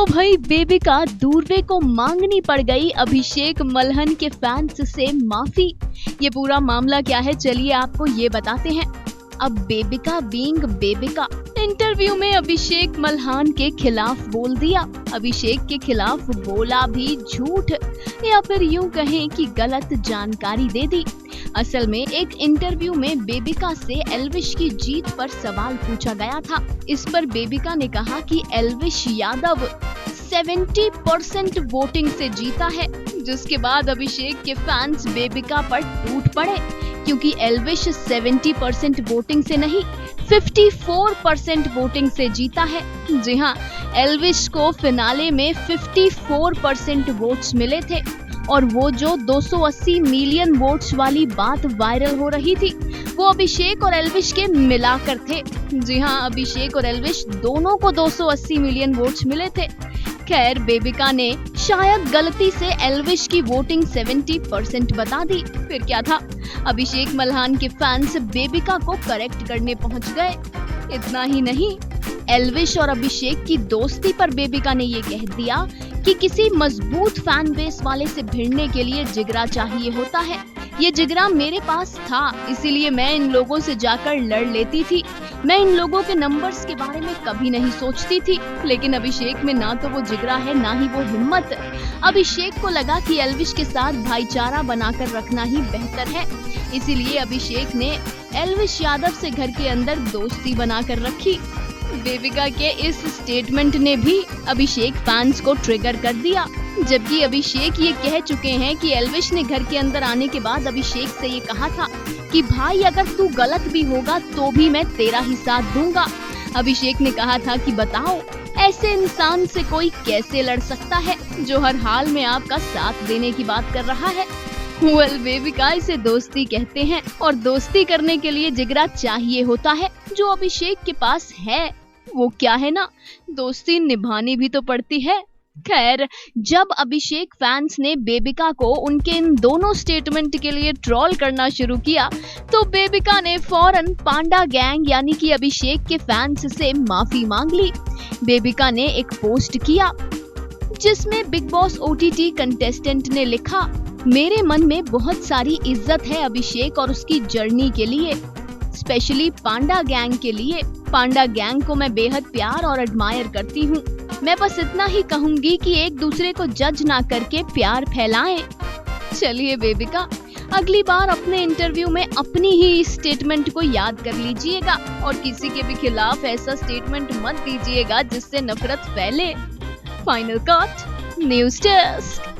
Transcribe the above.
तो भाई बेबिका दूरवे को मांगनी पड़ गई अभिषेक मल्हन के फैंस से माफी। ये पूरा मामला क्या है, चलिए आपको ये बताते हैं। अब बेबिका बीइंग बेबिका इंटरव्यू में अभिषेक मल्हान के खिलाफ बोल दिया। अभिषेक के खिलाफ बोला भी झूठ, या फिर यूं कहें कि गलत जानकारी दे दी। असल में एक इंटरव्यू में बेबिका से एल्विश की जीत पर सवाल पूछा गया था। इस पर बेबिका ने कहा कि एल्विश यादव 70% वोटिंग से जीता है, जिसके बाद अभिषेक के फैंस बेबिका पर टूट पड़े, क्योंकि एल्विश 70% वोटिंग से नहीं 54% वोटिंग से जीता है। जी हाँ, एल्विश को फिनाले में 54% वोट्स मिले थे, और वो जो 280 मिलियन वोट्स वाली बात वायरल हो रही थी वो अभिषेक और एल्विश के मिलाकर थे। जी हाँ, अभिषेक और एल्विश दोनों को 280 मिलियन वोट्स मिले थे। खैर, बेबिका ने शायद गलती से एल्विश की वोटिंग 70% बता दी। फिर क्या था, अभिषेक मल्हान के फैंस बेबिका को करेक्ट करने पहुंच गए। इतना ही नहीं, एल्विश और अभिषेक की दोस्ती पर बेबिका ने ये कह दिया कि किसी मजबूत फैन बेस वाले से भिड़ने के लिए जिगरा चाहिए होता है। ये जिगरा मेरे पास था, इसीलिए मैं इन लोगों से जाकर लड़ लेती थी। मैं इन लोगों के नंबर्स के बारे में कभी नहीं सोचती थी, लेकिन अभिषेक में ना तो वो जिगरा है ना ही वो हिम्मत। अभिषेक को लगा कि एल्विश के साथ भाईचारा बनाकर रखना ही बेहतर है, इसीलिए अभिषेक ने एल्विश यादव से घर के अंदर दोस्ती बनाकर रखी। बेबिका के इस स्टेटमेंट ने भी अभिषेक फैंस को ट्रिगर कर दिया, जबकि अभिषेक ये कह चुके हैं कि एल्विश ने घर के अंदर आने के बाद अभिषेक से ये कहा था कि भाई अगर तू गलत भी होगा तो भी मैं तेरा ही साथ दूंगा। अभिषेक ने कहा था कि बताओ ऐसे इंसान से कोई कैसे लड़ सकता है जो हर हाल में आपका साथ देने की बात कर रहा है। वेल, बेबिका इसे दोस्ती कहते हैं, और दोस्ती करने के लिए जिगरा चाहिए होता है, जो अभिषेक के पास है। वो क्या है ना, दोस्ती निभानी भी तो पड़ती है। खैर, जब अभिषेक फैंस ने बेबिका को उनके इन दोनों स्टेटमेंट के लिए ट्रोल करना शुरू किया, तो बेबिका ने फौरन पांडा गैंग यानी कि अभिषेक के फैंस से माफी मांग ली। बेबिका ने एक पोस्ट किया जिसमें बिग बॉस OTT कंटेस्टेंट ने लिखा, मेरे मन में बहुत सारी इज्जत है अभिषेक और उसकी जर्नी के लिए, स्पेशली पांडा गैंग के लिए। पांडा गैंग को मैं बेहद प्यार और एडमायर करती हूँ। मैं बस इतना ही कहूंगी कि एक दूसरे को जज ना करके प्यार फैलाएं। चलिए बेबिका, अगली बार अपने इंटरव्यू में अपनी ही स्टेटमेंट को याद कर लीजिएगा, और किसी के भी खिलाफ ऐसा स्टेटमेंट मत दीजिएगा जिससे नफरत फैले। Final cut, news desk.